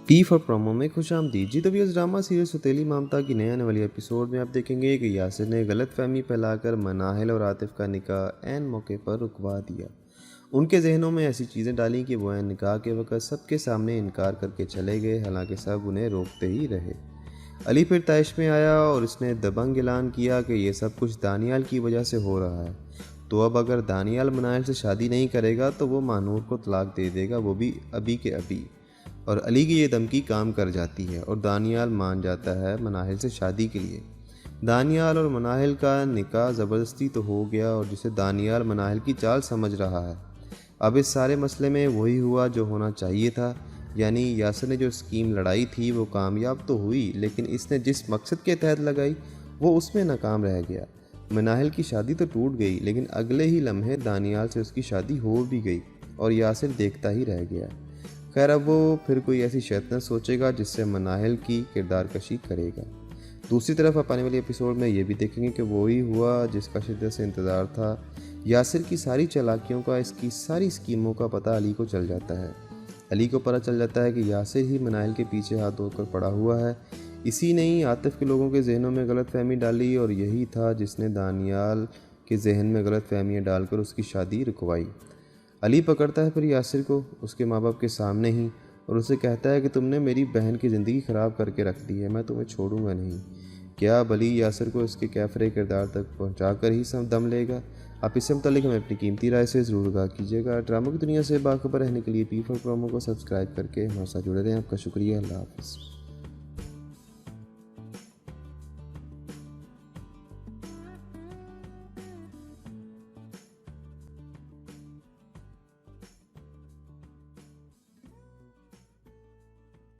T for promo में खुशामदीद जी। तो इस ड्रामा सीरीज सौतेली ममता की नए आने वाली एपिसोड में आप देखेंगे कि यासिर ने गलतफहमी फैलाकर मनाहिल और आतिफ का निकाह ऐन मौके पर रुकवा दिया। उनके जहनों में ऐसी चीज़ें डाली कि वो ऐन निकाह के वक्त सबके सामने इनकार करके चले गए, हालांकि सब उन्हें रोकते ही रहे। अली फिर तैश में आया और इसने दबंग ऐलान किया कि ये सब कुछ दानियाल की वजह से हो रहा है। तो अब अगर दानियाल मनाहिल से शादी नहीं करेगा तो वो मानूर को तलाक दे देगा, वो भी अभी के अभी। और अली की ये धमकी काम कर जाती है और दानियाल मान जाता है मनाहिल से शादी के लिए। दानियाल और मनाहिल का निकाह ज़बरदस्ती तो हो गया, और जिसे दानियाल मनाहिल की चाल समझ रहा है। अब इस सारे मसले में वही हुआ जो होना चाहिए था, यानी यासिर ने जो स्कीम लड़ाई थी वो कामयाब तो हुई, लेकिन इसने जिस मकसद के तहत लगाई वो उसमें नाकाम रह गया। मनाहिल की शादी तो टूट गई, लेकिन अगले ही लम्हे दानियाल से उसकी शादी हो भी गई और यासिर देखता ही रह गया। खैर, अब वो फिर कोई ऐसी शैतान सोचेगा जिससे मनाहिल की किरदार कशी करेगा। दूसरी तरफ आप आने वाली एपिसोड में ये भी देखेंगे कि वही हुआ जिसका शिद्दत से इंतज़ार था। यासिर की सारी चालाकियों का, इसकी सारी स्कीमों का पता अली को चल जाता है। अली को पता चल जाता है कि यासिर ही मनाहिल के पीछे हाथ धोकर पड़ा हुआ है। इसी ने ही आतिफ के लोगों के जहनों में गलतफहमी डाली, और यही था जिसने दानियाल के जहन में गलतफहमियाँ डालकर उसकी शादी रुकवाई। अली पकड़ता है फिर यासिर को उसके माँ बाप के सामने ही, और उसे कहता है कि तुमने मेरी बहन की ज़िंदगी ख़राब करके रख दी है, मैं तुम्हें छोड़ूंगा नहीं। क्या अब अली यासिर को इसके कैफरे किरदार तक पहुंचा कर ही सब दम लेगा? आप इससे मुतालिक हमें अपनी कीमती राय से ज़रूर आगाह कीजिएगा। ड्रामा की दुनिया से बाखबर रहने के लिए पी फॉर प्रोमो को सब्सक्राइब करके हमारे साथ जुड़े रहें। आपका शुक्रिया। अल्लाह हाफ़िज़।